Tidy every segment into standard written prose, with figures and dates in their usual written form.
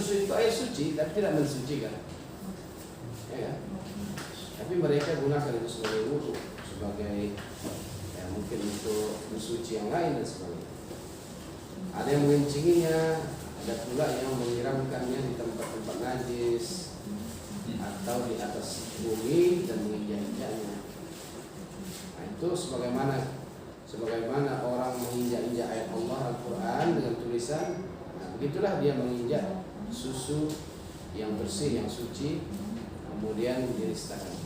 susu itu air suci, tapi tidak mensucikan. Ya kan? Tapi mereka gunakan itu sebagai wudu, sebagai ya, mungkin untuk mensuci yang lain dan sebagainya. Ada yang mengencinginya, ada pula yang menyiramkannya di tempat-tempat najis atau di atas bumi dan menginjak-injaknya. Nah, itu sebagaimana orang menginjak-injak ayat Allah Al-Quran dengan tulisan, nah, begitulah dia menginjak susu yang bersih, yang suci, kemudian dinistakan.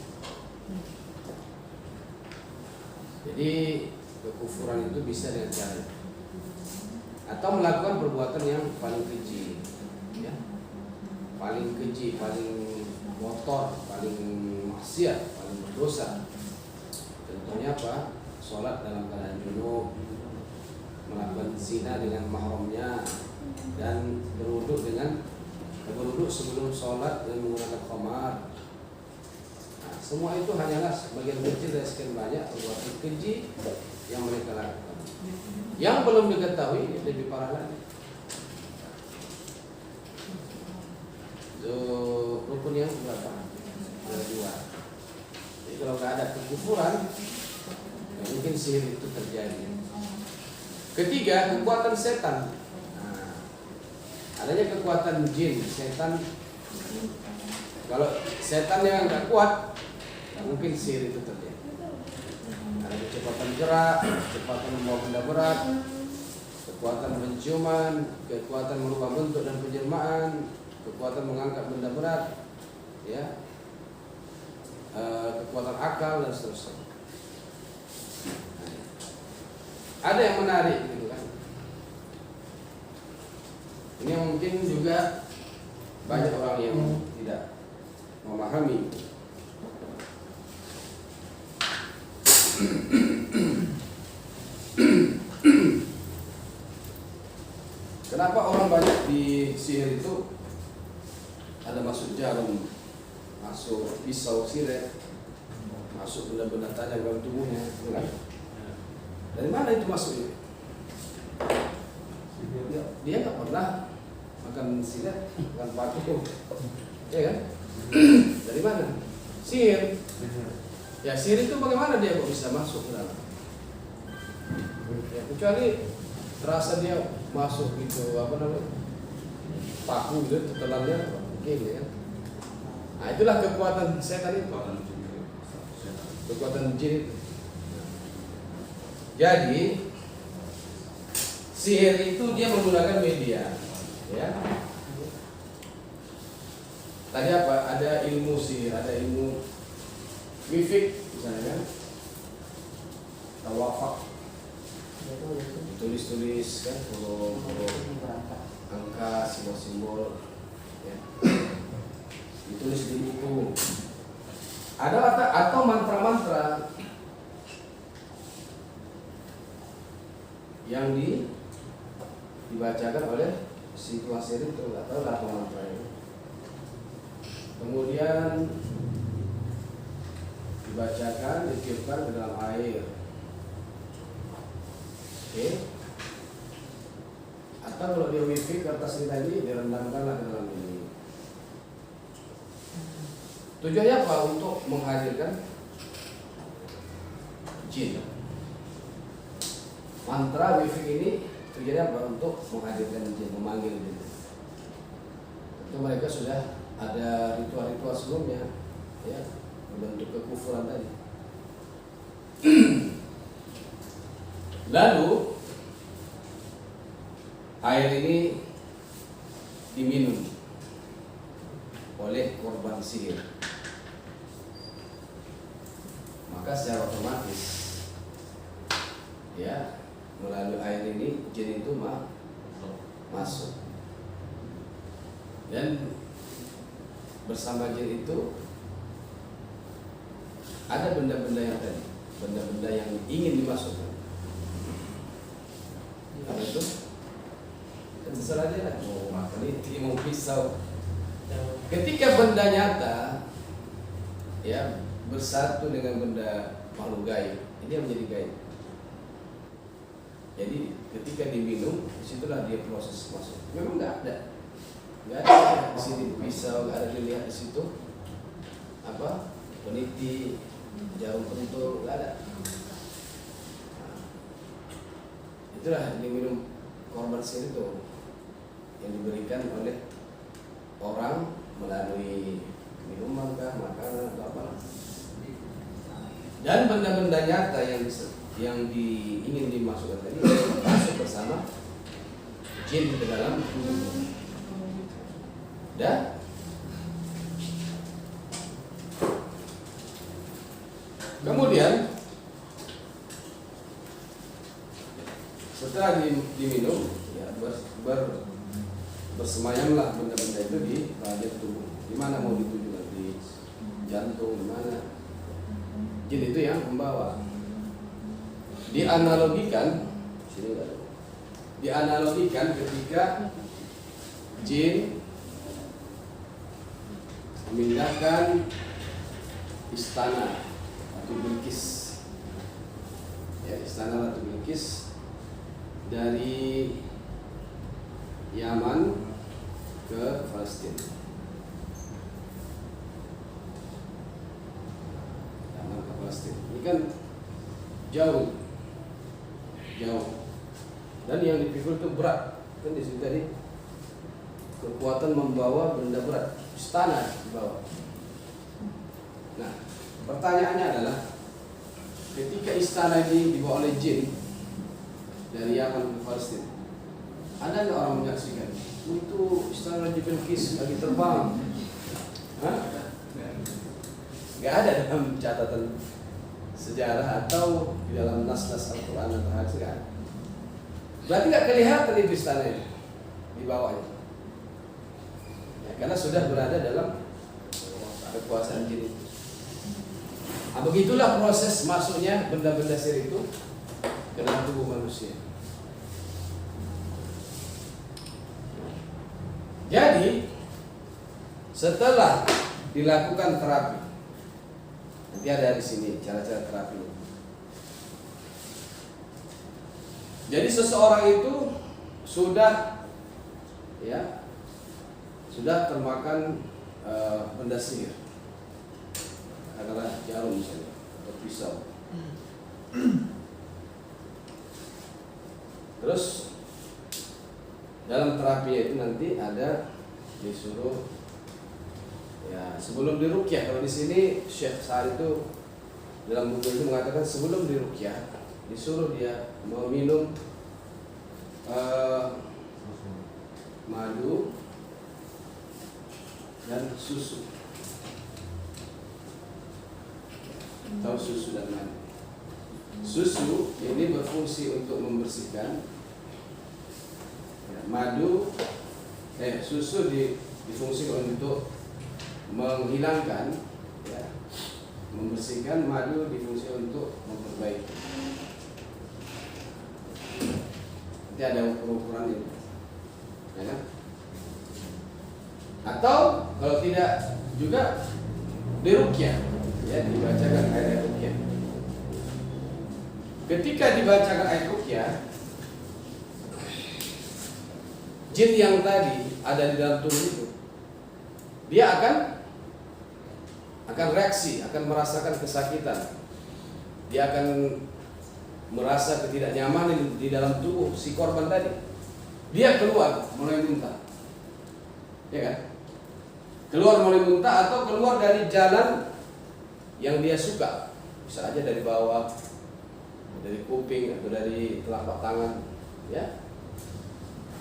Jadi kekufuran itu bisa dengan cara atau melakukan perbuatan yang paling keji, ya, paling keji, paling kotor, paling maksiat, paling berdosa. Contohnya apa? Sholat dalam keadaan junub, melakukan zina dengan mahramnya, dan berwuduk sebelum sholat dan menggunakan khamar. Nah, semua itu hanyalah sebagian kecil dari sekian banyak perbuatan keji yang mereka lakukan. Yang belum diketahui lebih parah lagi. Rukun yang berapa? Ada 2. Jadi kalau nggak ada kekufuran, mungkin sihir itu terjadi. Ketiga, kekuatan setan. Nah, adanya kekuatan jin, setan. Kalau setan yang nggak kuat, mungkin sihir itu terjadi. Ada kecepatan gerak, kecepatan membawa benda berat, kekuatan penciuman, kekuatan merubah bentuk dan penjelmaan, kekuatan mengangkat benda berat, ya, kekuatan akal dan seterusnya. Ada yang menarik gitu kan. Ini mungkin juga banyak orang yang tidak memahami. Kenapa orang banyak di sihir itu ada masuk jarum, masuk pisau silet, masuk benda-benda tajam dalam tubuhnya, bukan? Dari mana itu masuknya? Dia nggak pernah makan silet, makan paku, ya kan? Dari mana? Sihir. Ya sihir itu bagaimana dia kok bisa masuk ke dalam? Ya, kecuali terasa dia masuk gitu, apa namanya, paku gitu, tetelannya mungkin ya. Nah itulah kekuatan setan itu, kekuatan jin. Jadi sihir itu dia menggunakan media, ya. Tadi apa? Ada ilmu sihir, ada ilmu mifik misalnya, tawafak, tulis-tulis kan, huruf angka, simbol-simbol, ya. Ditulis di buku. Ada atau mantra-mantra yang dibacakan oleh si tukang sihir itu, nggak tahu lah apa mantranya. Kemudian dibacakan, ditiupkan ke dalam air. Oke. Atau kalau dia wifik kertas ini tadi direndamkanlah ke dalam ini. Tujuannya apa? Untuk menghadirkan jin. Mantra wifik ini tujuannya apa? Untuk menghadirkan jin, memanggil jin. Tentu mereka sudah ada ritual-ritual sebelumnya, ya, bentuk kekufuran tadi. Lalu air ini diminum oleh korban sihir, maka secara otomatis, ya, melalui air ini jin itu masuk, dan bersama jin itu ada benda-benda yang tadi, benda-benda yang ingin dimasukkan. Apa itu? Dan terserah dia lah, mau peniti, mau pisau. Ketika benda nyata, ya, bersatu dengan benda makhluk gaib, ini yang menjadi gaib. Jadi ketika diminum, disitulah dia proses masuk. Memang nggak ada di sini pisau, nggak ada dilihat di situ apa peniti, jarum pentul, nggak ada. Nah, itulah yang diminum korban sini itu yang diberikan oleh orang melalui minuman kah, makanan atau apa. Dan benda-benda nyata yang ingin dimasukkan tadi masuk bersama jin ke dalam tubuh. Dan kemudian setelah diminum, ya bersemayamlah benda-benda itu di bagian tubuh. Di mana mau dituju nanti, jantung, di mana. Jin itu yang membawa. Dianalogikan, sini ada. Dianalogikan ketika jin memindahkan istana Ratu Bilqis, ya, istana Ratu Bilqis dari Yaman ke Palestina. Yaman ke Palestina. Ini kan jauh. Dan yang dipikul itu berat. Kan di situ tadi kekuatan membawa benda berat, istana dibawa. Nah, pertanyaannya adalah ketika istana ini dibawa oleh jin dari Yaman ke Palestina, ada nggak orang menyaksikan? Itu istana Ratu Bilqis lagi terbang. Nggak ada dalam catatan sejarah atau di dalam nas-nas Al-Quran atau hadis, nggak ada. Berarti nggak kelihatan itu istana di bawahnya, ya, karena sudah berada dalam kekuasaan jin itu. Nah, begitulah proses masuknya benda-benda sihir itu ke dalam tubuh manusia. Jadi setelah dilakukan terapi, nanti ada di sini cara-cara terapi. Jadi seseorang itu sudah termakan benda sihir, adalah jarum misalnya atau pisau. Terus dalam terapi itu nanti ada disuruh, ya, sebelum diruqyah. Kalau di sini Syekh Sa'ad itu dalam buku itu mengatakan sebelum diruqyah disuruh dia meminum madu dan susu. Tahu susu dan madu. Susu ini berfungsi untuk membersihkan, ya, susu difungsikan untuk menghilangkan, ya, membersihkan. Madu difungsikan untuk memperbaiki. Nanti ada ukuran ini, ya kan? Atau kalau tidak juga diruqyah, ya, dibacakan ayat ruqyah. Ketika dibacakan ayat ruqyah, jin yang tadi ada di dalam tubuh itu, dia akan reaksi, akan merasakan kesakitan, dia akan merasa ketidaknyamanan di dalam tubuh si korban tadi. Dia keluar mulai muntah, ya kan? Keluar mulai muntah atau keluar dari jalan yang dia suka, bisa aja dari bawah, dari kuping atau dari telapak tangan, ya.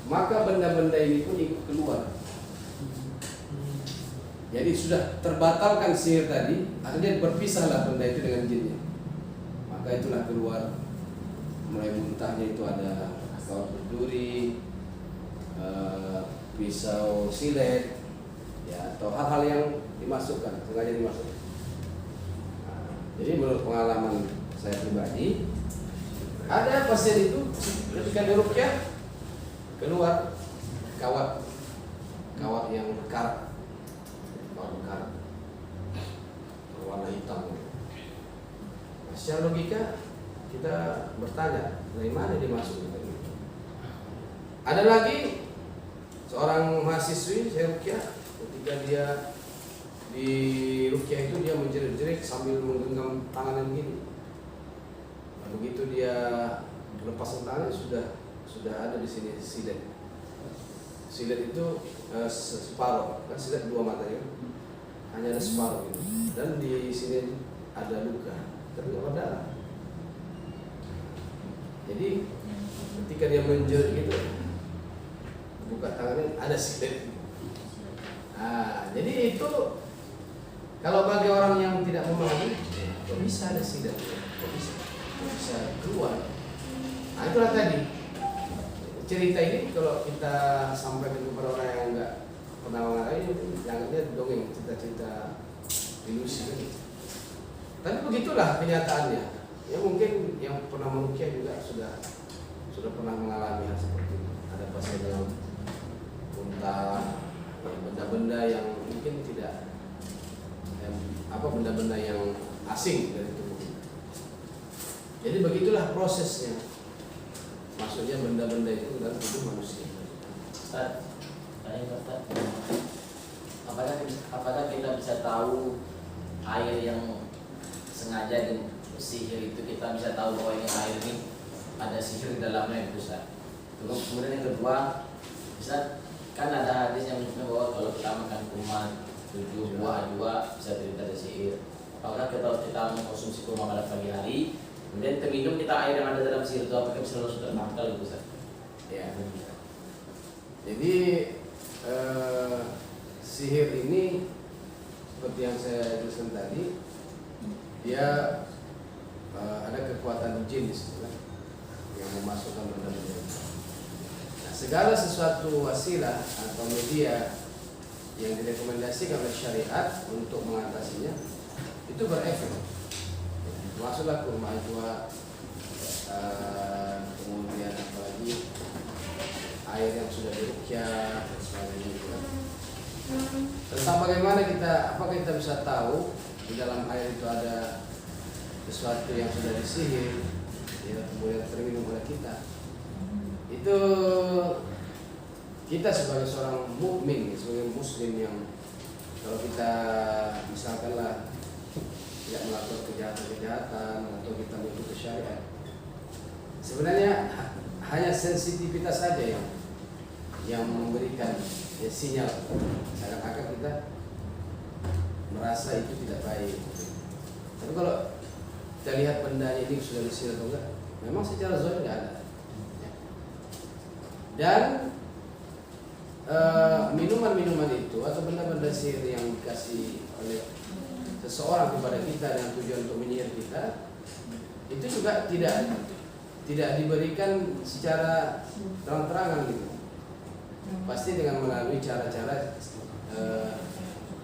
Maka benda-benda ini pun ikut keluar. Jadi sudah terbatalkan sihir tadi, akhirnya berpisahlah benda itu dengan jinnya. Maka itulah keluar mulai muntahnya itu ada kawat berduri, pisau silet, ya, atau hal-hal yang dimasukkan, sengaja dimasukkan. Nah, jadi menurut pengalaman saya pribadi, ada pasien itu ketika diruqyah keluar kawat yang karat, berwarna hitam. Nah, secara logika kita bertanya, dari mana dimasukkan? Ada lagi Seorang mahasiswi saya rukyah, ketika dia di rukyah itu dia menjerit-jerit sambil menggenggam tangannya begini. Begitu dia lepas tangannya sudah ada di sini silet. Silet itu separuh, kan silet dua matanya, hanya ada separuh gitu. Dan di sini ada luka, tapi nggak ada darah. Jadi ketika dia menjerit gitu, buka tangannya ada silet. Nah, jadi itu kalau bagi orang yang tidak memahami, kok bisa ada silet? Kok bisa keluar? Nah, itulah tadi cerita ini kalau kita sampaikan kepada orang yang nggak pernah mengalami, jangannya dongeng, cerita-cerita ilusi. Tapi begitulah kenyataannya. Ya mungkin yang pernah merukyah juga sudah pernah mengalami hal seperti itu. Ada pasiennya muntah, benda-benda yang mungkin tidak, benda-benda yang asing dari tubuh kita. Jadi begitulah prosesnya. Maksudnya benda-benda itu dalam tubuh manusia. Ustaz, apakah kita bisa tahu air yang sengaja sihir itu, kita bisa tahu bahwa ini air ini ada sihir di dalamnya itu, Ustaz? Terus kemudian yang kedua, Ustaz, kan ada hadis yang menyebutkan bahwa kalau kita makan kurma 7 buah ajwa bisa terhindar dari sihir. Apakah kita mengkonsumsi kurma pada pagi hari, kemudian terminum kita air yang ada dalam sihir itu, apakah bisa langsung tertangkal itu, Ustaz? Ya. Jadi sihir ini seperti yang saya jelaskan tadi, dia ada kekuatan jin di situ kan, yang memasukkan benda-benda. Nah, segala sesuatu wasilah atau media yang direkomendasikan oleh syariat untuk mengatasinya itu berefek. Masuklah kurma ajwa, kemudian apalagi air yang sudah dirukyah dan sebagainya. Tentang bagaimana apakah kita bisa tahu di dalam air itu ada sesuatu yang sudah disihir, ya, kemudian terminum oleh kita. Itu kita sebagai seorang mukmin, sebagai muslim yang kalau kita misalkanlah tidak melakukan kejahatan atau kita mengikuti syariat, sebenarnya hanya sensitivitas saja yang memberikan sinyal seakan-akan kita merasa itu tidak baik. Tapi kalau kita lihat benda ini sudah disihir atau enggak, memang secara zahir tidak ada. Dan minuman-minuman itu atau benda-benda sihir yang dikasih oleh seseorang kepada kita dengan tujuan untuk menyihir kita, itu juga tidak diberikan secara terang-terangan gitu. Pasti dengan melalui cara-cara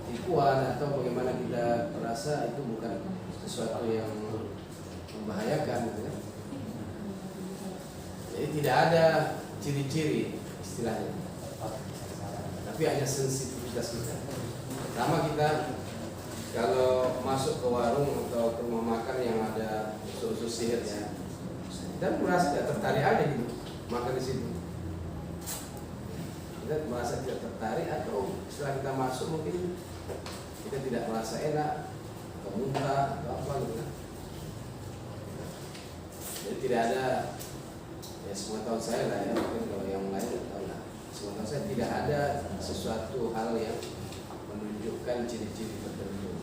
tipuan atau bagaimana kita merasa itu bukan sesuatu yang membahayakan gitu kan. Jadi tidak ada ciri-ciri istilahnya, tapi hanya sensitivitas kita. Pertama, kita kalau masuk ke warung atau ke rumah makan yang ada unsur-unsur sihir ya, kita merasa tidak tertarik aja gitu makan di situ. Kita merasa tidak tertarik, atau setelah kita masuk mungkin kita tidak merasa enak atau muntah atau apa gitu kan. Jadi tidak ada, ya semua tahu saya lah ya, mungkin kalau yang lain tahu lah. Semua tahu saya tidak ada sesuatu hal yang menunjukkan ciri-ciri tertentu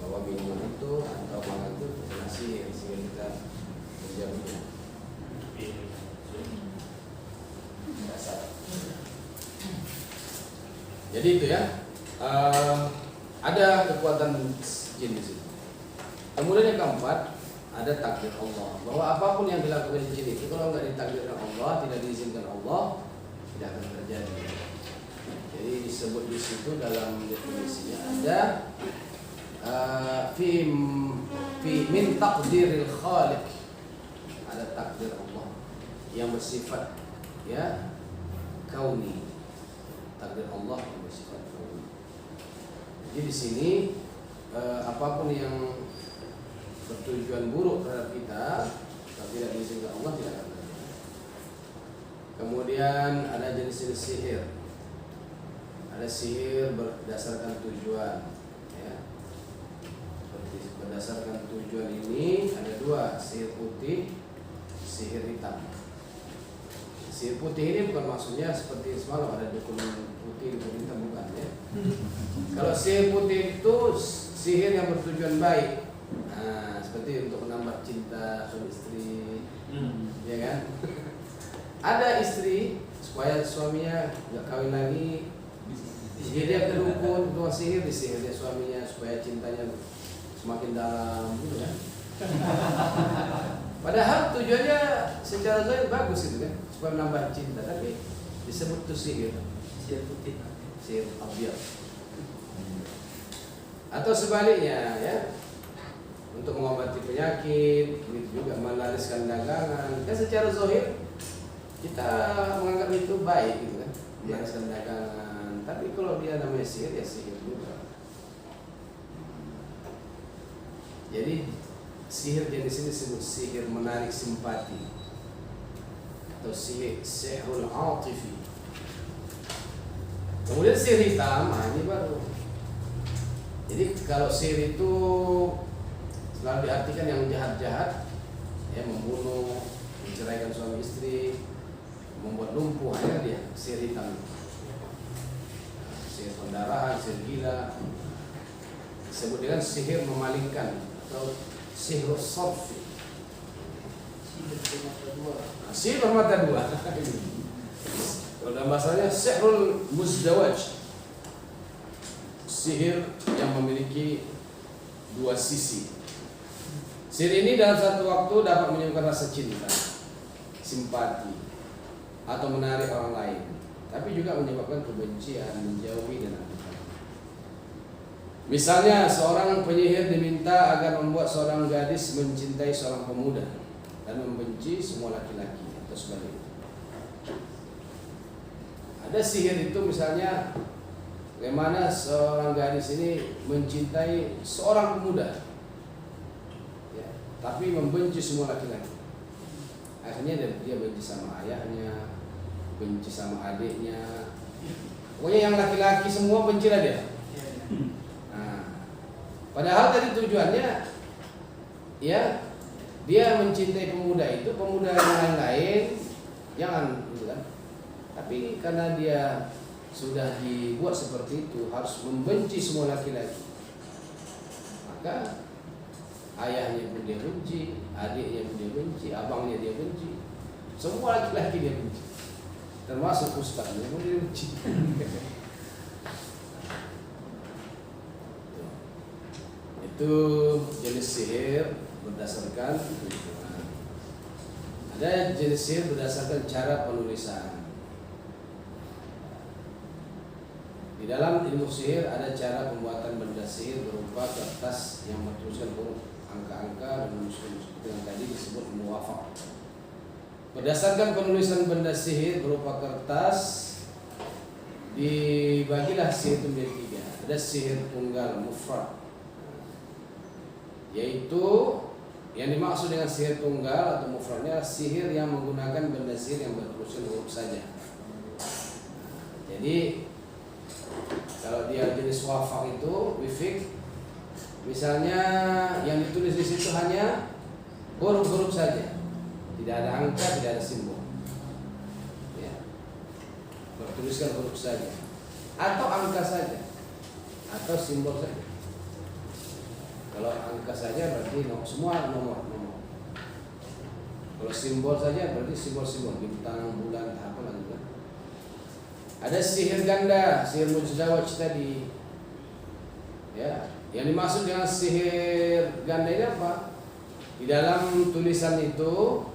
bahwa minuman itu atau makan itu kena sihir sehingga kita menjauhnya. Jadi itu ya, ada kekuatan jin di situ. Kemudian yang keempat, ada takdir Allah, bahwa apapun yang dilakukan jin itu kalau nggak ditakdirkan Allah, tidak diizinkan Allah, tidak akan terjadi. Jadi disebut di situ dalam definisinya ada fi min taqdiril khaliq, ada takdir Allah yang bersifat ya kauni, takdir Allah yang bersifat kauni. Jadi di sini apapun yang bertujuan buruk terhadap kita, tapi tidak diizinkan Allah, tidak akan terjadi. Kemudian ada jenis-jenis sihir. Ada sihir berdasarkan tujuan, ya. Berdasarkan tujuan ini ada dua, sihir putih, sihir hitam. Sihir putih ini bukan maksudnya seperti semalam ada dukun putih, dukun hitam, bukan, ya. Kalau sihir putih itu sihir yang bertujuan baik. Nah, seperti untuk menambah cinta suami istri, ya kan? Ada istri supaya suaminya nggak kawin lagi, sihir dia ke dukun, dua sihir disihir dia suaminya supaya cintanya semakin dalam, gitu kan? Padahal tujuannya secara zahir bagus itu kan, supaya menambah cinta, tapi disebut itu sihir, Sihir putih. sihir abyad. Atau sebaliknya, ya, untuk mengobati penyakit, begitu juga melariskan dagangan. Kan secara zahir kita menganggap itu baik, gitu kan, melariskan dagangan. Tapi kalau dia namanya sihir, ya sihir juga. Jadi sihir jenis ini disebut sihir menarik simpati atau sihrul atifi. Kemudian sihir hitam, ini baru. Jadi kalau sihir itu selalu diartikan yang jahat-jahat, ya, membunuh, menceraikan suami istri, membuat lumpuh, hanya dia sihir hitam. Sihir pendarahan, sihir gila, disebut dengan sihir memalingkan atau sihir sorfi. Sihir bermata dua. Kalau dalam bahasanya sihrul muzdawaj, sihir yang memiliki dua sisi. Sihir ini dalam satu waktu dapat menyebabkan rasa cinta, simpati, atau menarik orang lain, tapi juga menyebabkan kebencian, menjauhi, dan lain-lain. Misalnya seorang penyihir diminta agar membuat seorang gadis mencintai seorang pemuda dan membenci semua laki-laki atau sebaliknya. Ada sihir itu misalnya bagaimana seorang gadis ini mencintai seorang pemuda, ya, tapi membenci semua laki-laki. Akhirnya dia benci sama ayahnya, benci sama adiknya, pokoknya yang laki-laki semua bencilah dia. Nah, padahal tadi tujuannya, ya, dia mencintai pemuda itu, pemuda yang lain-lain jangan, gitu kan. Tapi karena dia sudah dibuat seperti itu, harus membenci semua laki-laki, maka ayahnya pun dia benci, adiknya pun dia benci, abangnya dia benci, semua laki-laki dia benci, termasuk ustaznya pun dia benci. Itu jenis sihir berdasarkan tujuan. Ada jenis sihir berdasarkan cara penulisan. Di dalam ilmu sihir ada cara pembuatan benda sihir berupa kertas yang bertuliskan huruf, angka-angka, dan musuh-musuh yang tadi disebut muwafaq. Berdasarkan penulisan benda sihir berupa kertas, dibagilah sihir itu menjadi tiga. Ada sihir tunggal mufrad, yaitu yang dimaksud dengan sihir tunggal atau mufradnya sihir yang menggunakan benda sihir yang bertuliskan huruf saja. Jadi kalau dia jenis wafaq itu wifik, misalnya yang ditulis di situ hanya huruf-huruf saja, tidak ada angka, tidak ada simbol, ya, bertuliskan huruf saja, atau angka saja, atau simbol saja. Kalau angka saja berarti semua nomor. Kalau simbol saja berarti simbol-simbol, bintang, bulan, apa lagi kan. Ada sihir ganda, sihir muzdawaj tadi, ya. Yang dimaksud dengan sihir ganda ini apa? Di dalam tulisan itu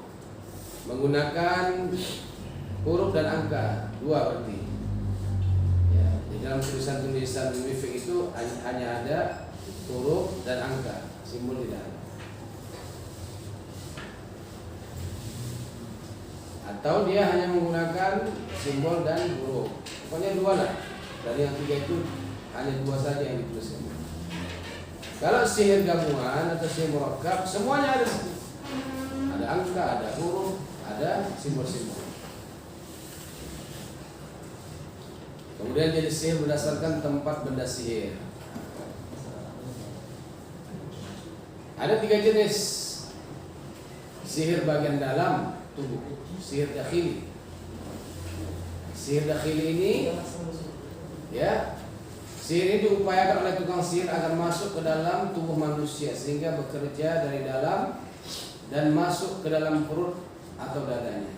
menggunakan huruf dan angka dua berarti. Ya, di dalam tulisan-tulisan mifik itu hanya ada huruf dan angka, simbol tidak ada. Atau dia hanya menggunakan simbol dan huruf, pokoknya dua lah. Dari yang tiga itu hanya dua saja yang dituliskan. Kalau sihir gabungan atau sihir murakkab, semuanya ada. Ada angka, ada huruf, ada simbol-simbol. Kemudian jadi sihir berdasarkan tempat benda sihir. Ada 3 jenis sihir bagian dalam tubuh. Sihir dakhili. Sihir dakhili ini, ya, sihir ini diupayakan oleh tukang sihir agar masuk ke dalam tubuh manusia sehingga bekerja dari dalam dan masuk ke dalam perut atau dadanya.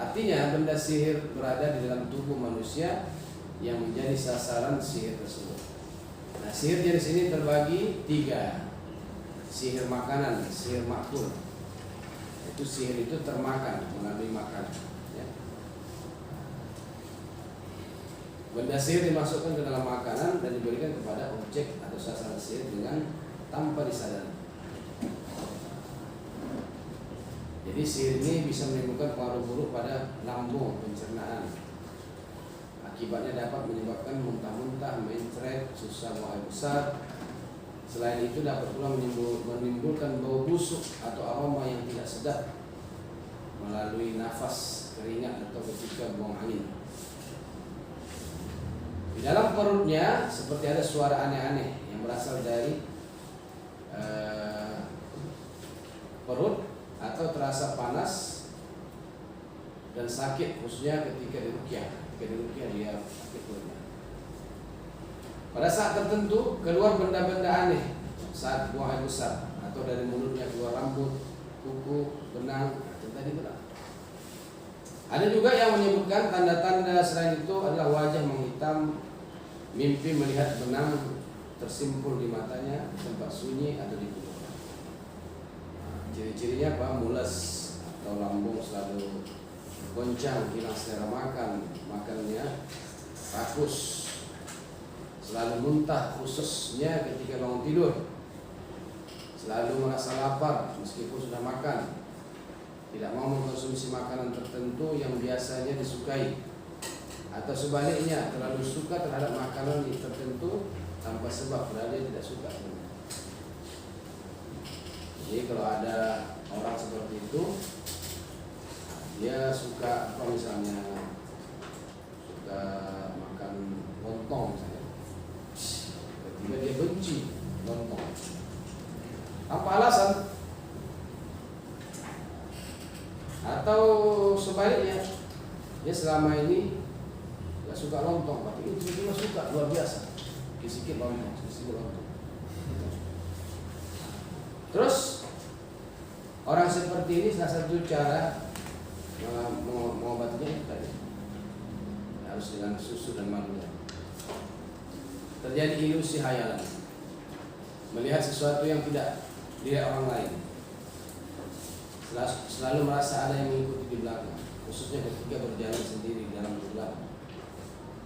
Artinya benda sihir berada di dalam tubuh manusia yang menjadi sasaran sihir tersebut. Nah, sihir jenis ini terbagi 3. Sihir makanan, sihir makul. Itu sihir itu termakan melalui makan. Ya. Benda sihir dimasukkan ke dalam makanan dan diberikan kepada objek atau sasaran sihir dengan tanpa disadari. Jadi sihir ini bisa menimbulkan pengaruh buruk pada lambung, pencernaan. Akibatnya dapat menyebabkan muntah-muntah, mencret, susah buang air besar. Selain itu dapat pula menimbulkan bau busuk atau aroma yang tidak sedap melalui nafas, keringat atau ketika buang angin. Di dalam perutnya seperti ada suara aneh-aneh yang berasal dari perut atau terasa panas dan sakit khususnya ketika diruqyah. Dia sakit perutnya. Pada saat tertentu keluar benda-benda aneh saat buang air besar atau dari mulutnya keluar rambut, kuku, benang, tadi benar. Ada juga yang menyebutkan tanda-tanda selain itu adalah wajah menghitam, mimpi melihat benang tersimpul di matanya, tempat sunyi atau di kulit. Ciri-cirinya apa? Mules atau lambung selalu goncang, hilang selera makan, makannya rakus, selalu muntah khususnya ketika bangun tidur, selalu merasa lapar meskipun sudah makan, tidak mau mengkonsumsi makanan tertentu yang biasanya disukai, atau sebaliknya terlalu suka terhadap makanan tertentu tanpa sebab padahal dia tidak suka. Jadi kalau ada orang seperti itu, dia suka apa misalnya, suka makan lontong misalnya, ketika dia benci lontong tanpa alasan, atau sebaliknya dia selama ini gak suka lontong tapi itu tiba suka luar biasa, sedikit lontong. Terus orang seperti ini salah satu cara mengobatinya itu tadi harus dengan susu dan madu. Terjadi ilusi hayalan, melihat sesuatu yang tidak dilihat orang lain, selalu merasa ada yang mengikuti di belakang, khususnya ketika berjalan sendiri dalam gelap,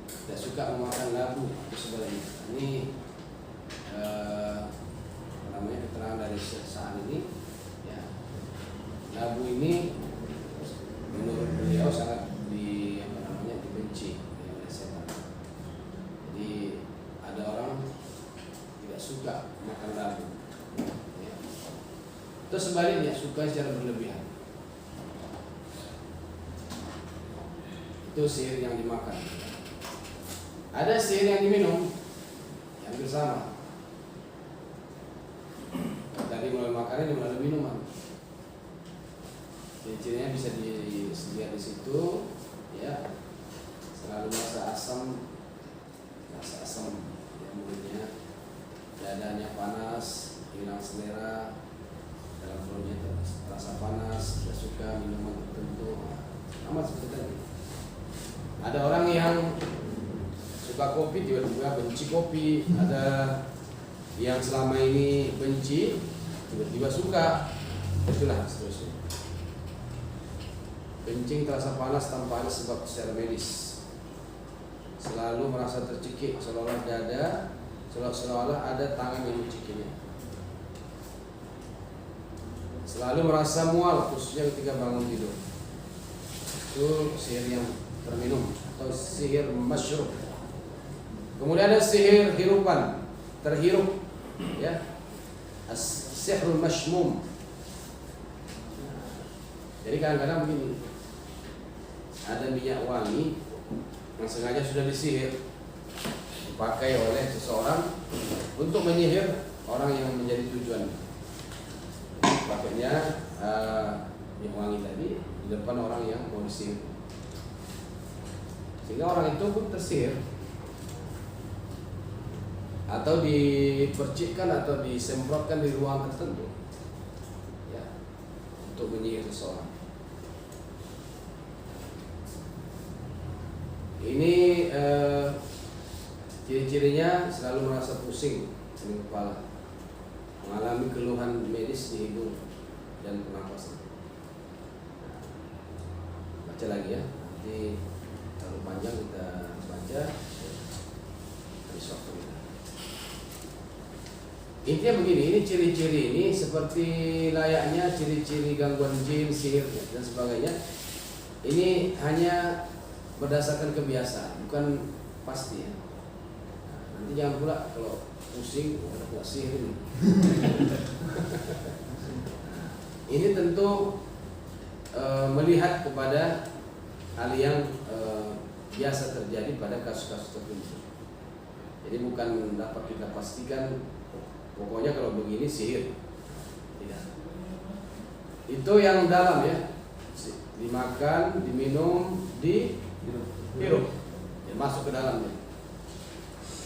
tidak suka memakan labu atau sebaliknya. Ini namanya keterangan dari saat ini. Ya, labu ini menurut beliau sangat dibenci oleh setan. Jadi ada orang tidak suka makan labu, ya. Terus sebaliknya suka secara berlebihan. Itu sihir yang dimakan. Ada sihir yang diminum, yang bersama. Tadi melalui makanan, ini melalui minuman. Ciri-cirinya bisa dilihat di situ, ya. Selalu merasa asam ya, mulutnya, dadanya panas, hilang selera, dalam perutnya terasa panas, tidak suka minuman tertentu, amat seperti tadi. Ada orang yang suka kopi tiba-tiba benci kopi, ada yang selama ini benci tiba-tiba suka, itulah seterusnya. Kencing terasa panas tanpa ada sebab secara medis, selalu merasa tercekik seolah-olah ada tangan yang mencikinya, selalu merasa mual khususnya ketika bangun tidur. Itu sihir yang terminum atau sihir masyrub. Kemudian ada sihir hirupan, terhirup, ya, as-sihrul mashmum. Jadi kadang-kadang begini, ada minyak wangi yang sengaja sudah disihir, dipakai oleh seseorang untuk menyihir orang yang menjadi tujuan. Pakainya yang wangi tadi di depan orang yang mau disihir, sehingga orang itu pun tersihir, atau dipercikkan atau disemprotkan di ruang tertentu, ya, untuk menyihir seseorang. Ini ciri-cirinya selalu merasa pusing di kepala, mengalami keluhan medis di hidung dan pernapasan. Baca lagi ya, nanti terlalu panjang kita baca habis waktu kita. Intinya begini, ini ciri-ciri ini seperti layaknya ciri-ciri gangguan jin, sihir dan sebagainya. Ini hanya berdasarkan kebiasaan, bukan pasti ya. Nanti jangan pula kalau pusing ada pula sihir ini. Ini tentu melihat kepada hal yang biasa terjadi pada kasus-kasus tertentu. Jadi bukan dapat kita pastikan pokoknya kalau begini sihir. Tidak. Itu yang dalam ya. Dimakan, diminum, dihirup. Ya, masuk ke dalamnya.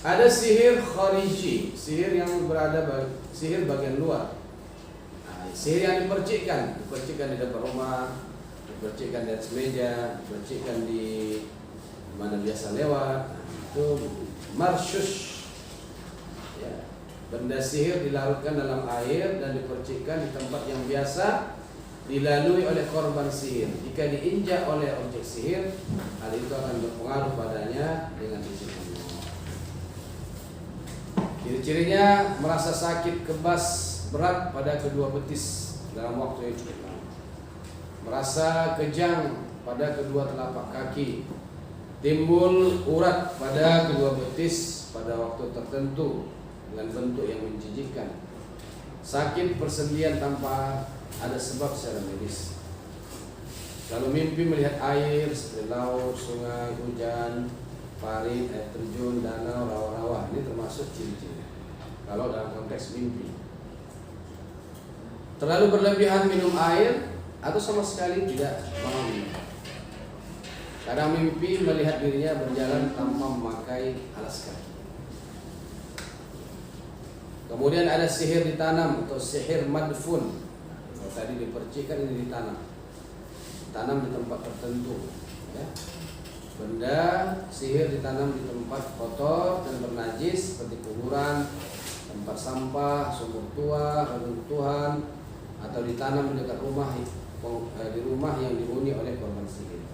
Ada sihir khariji, sihir yang berada sihir bagian luar. Nah, sihir yang dipercikkan di depan rumah, dipercikkan di atas meja, dipercikkan di mana biasa lewat. Nah, itu marsyush. Ya, benda sihir dilarutkan dalam air dan dipercikkan di tempat yang biasa dilalui oleh korban sihir. Jika diinjak oleh objek sihir, hal itu akan berpengaruh padanya dengan izin Allah. Ciri-cirinya merasa sakit kebas berat pada kedua betis dalam waktu yang cukup lama, merasa kejang pada kedua telapak kaki, timbul urat pada kedua betis pada waktu tertentu dengan bentuk yang menjijikkan, sakit persendian tanpa ada sebab secara medis, lalu mimpi melihat air seperti laut, sungai, hujan, parit, air terjun, danau, rawa-rawa. Ini termasuk ciri-ciri kalau dalam konteks mimpi. Terlalu berlebihan minum air atau sama sekali tidak mau minum. Kadang mimpi melihat dirinya berjalan tanpa memakai alas kaki. Kemudian ada sihir ditanam atau sihir madfun. Kalau tadi dipercikkan, ini ditanam di tempat tertentu ya. Benda sihir ditanam di tempat kotor dan bernajis seperti kuburan, tempat sampah, sumur tua, reruntuhan, atau ditanam di dekat rumah di rumah yang dihuni oleh korban sihir.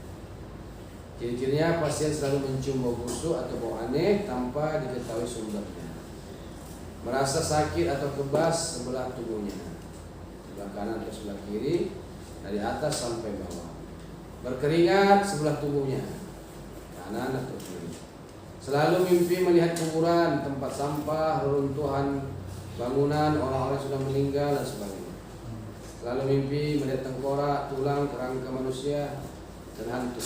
Ciri-cirinya pasien selalu mencium bau busuk atau bau aneh tanpa diketahui sumbernya. Merasa sakit atau kebas sebelah tubuhnya, sebelah kanan atau sebelah kiri, dari atas sampai bawah. Berkeringat sebelah tubuhnya, kanan atau kiri. Selalu mimpi melihat kuburan, tempat sampah, reruntuhan bangunan, orang-orang sudah meninggal dan sebagainya. Selalu mimpi melihat tengkorak, tulang, kerangka manusia dan hantu.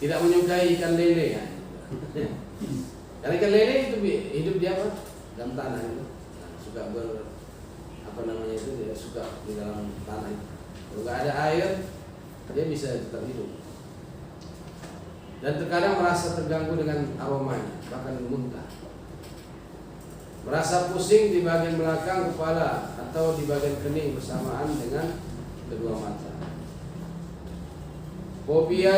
Tidak menyukai ikan lele ya. Karena ikan lele itu hidup di apa? Dalam tanah itu. Nah, suka dia suka di dalam tanah itu. Kalau nggak ada air, dia bisa tetap hidup. Dan terkadang merasa terganggu dengan aromanya, bahkan muntah. Merasa pusing di bagian belakang kepala atau di bagian kening bersamaan dengan kedua mata. Fobia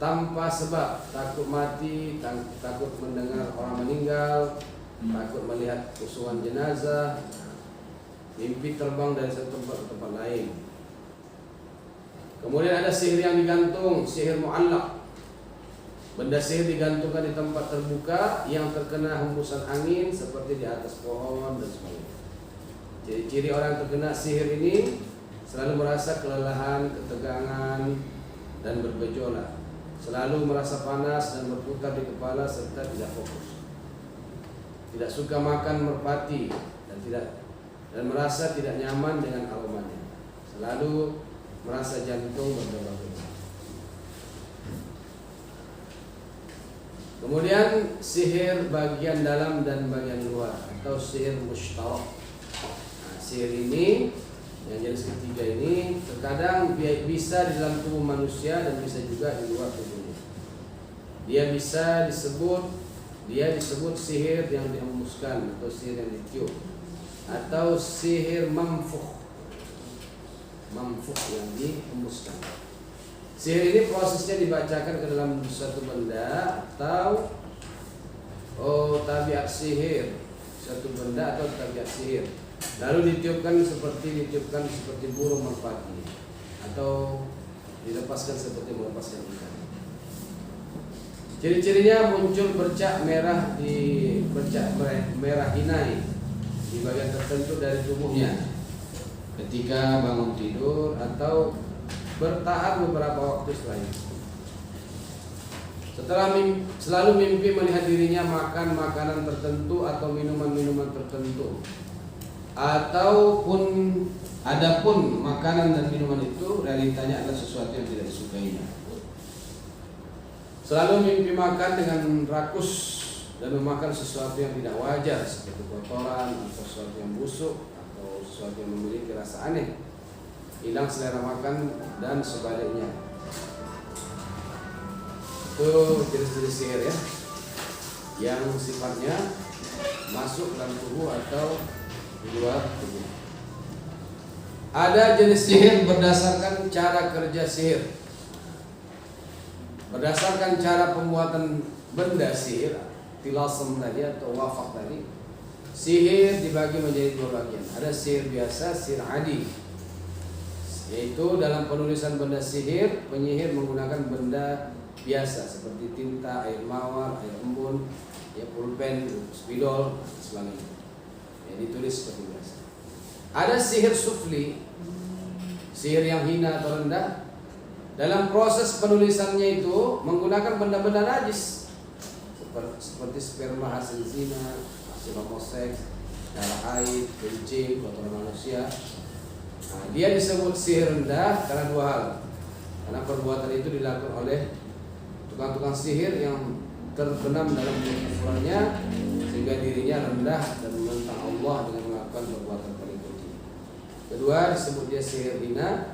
tanpa sebab, takut mati, takut mendengar orang meninggal, takut melihat usungan jenazah, mimpi terbang dari satu tempat ke tempat lain. Kemudian ada sihir yang digantung, sihir mu'allaq. Benda sihir digantungkan di tempat terbuka yang terkena hembusan angin seperti di atas pohon dan sebagainya. Ciri-ciri orang terkena sihir ini selalu merasa kelelahan, ketegangan, dan bergejolak. Selalu merasa panas dan berputar di kepala serta tidak fokus. Tidak suka makan merpati dan merasa tidak nyaman dengan aromanya. Selalu merasa jantung berdebar-debar. Kemudian sihir bagian dalam dan bagian luar atau sihir mushtarak. Nah, sihir ini yang jenis ketiga ini terkadang bisa di dalam tubuh manusia dan bisa juga di luar tubuhnya. Dia disebut sihir yang dihembuskan atau sihir yang ditiup atau sihir mamfukh yang dihembuskan. Sihir ini prosesnya dibacakan ke dalam suatu benda atau tabiat sihir, suatu benda atau tabiat sihir, lalu ditiupkan seperti burung merpati atau dilepaskan seperti melepaskan ikan. Ciri-cirinya muncul bercak merah hinai di bagian tertentu dari tubuhnya ketika bangun tidur atau bertahan beberapa waktu setelah itu. Selalu mimpi melihat dirinya makan makanan tertentu atau minuman-minuman tertentu, adapun makanan dan minuman itu realitanya adalah sesuatu yang tidak disukainya. Selalu mimpi makan dengan rakus dan memakan sesuatu yang tidak wajar seperti kotoran atau sesuatu yang busuk atau sesuatu yang memiliki rasa aneh, hilang selera makan dan sebaliknya. Itu jenis-jenis sihir ya, yang sifatnya masuk dalam tubuh atau di luar tubuh. Ada jenis sihir berdasarkan cara kerja sihir. Berdasarkan cara pembuatan benda sihir, tilasem tadi atau wafak tadi, sihir dibagi menjadi dua bagian. Ada sihir biasa, sihir adi, yaitu dalam penulisan benda sihir, penyihir menggunakan benda biasa seperti tinta, air mawar, air embun, ya pulpen, spidol, sebagainya. Ya, ditulis seperti biasa. Ada sihir sufli, sihir yang hina atau rendah. Dalam proses penulisannya itu menggunakan benda-benda najis seperti sperma hasil zina, hasil homoseks, darah haid, kencing, kotoran manusia. Nah, dia disebut sihir rendah karena dua hal. Karena perbuatan itu dilakukan oleh tukang-tukang sihir yang terbenam dalam kekufurannya sehingga dirinya rendah dan menentang Allah dengan melakukan perbuatan paling keji. Kedua, disebut dia sihir hina.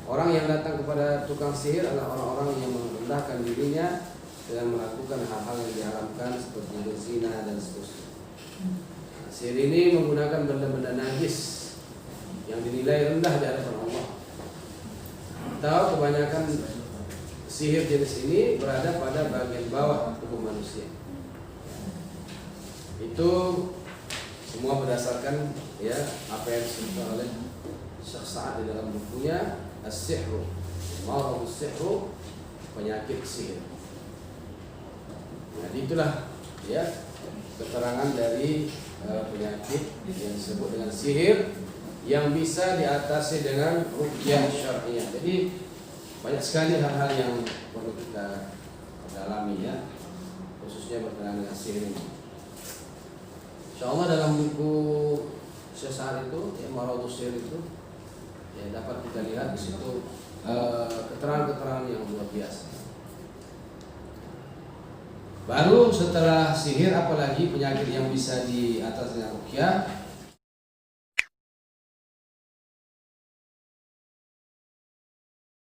Orang yang datang kepada tukang sihir adalah orang-orang yang merendahkan dirinya dengan melakukan hal-hal yang diharamkan seperti berzina dan seterusnya. Nah, sihir ini menggunakan benda-benda najis yang dinilai rendah di hadapan Allah. Atau kebanyakan sihir jenis ini berada pada bagian bawah tubuh manusia. Itu semua berdasarkan ya apa yang disebutkan oleh Syekh Sa'ad di dalam bukunya As-Sihru, Maradus Sihru, penyakit sihir. Nah, itulah ya keterangan dari penyakit yang disebut dengan sihir yang bisa diatasi dengan ruqyah syar'iyyah. Jadi banyak sekali hal-hal yang perlu kita dalami ya, khususnya berkenaan dengan sihir ini. Insyaallah dalam buku Syekh Sa'ad itu, ya, Maradus Sihir itu, ya dapat kita lihat di situ keterangan-keterangan yang luar biasa. Baru setelah sihir apalagi penyakit yang bisa diatasi dengan ruqyah,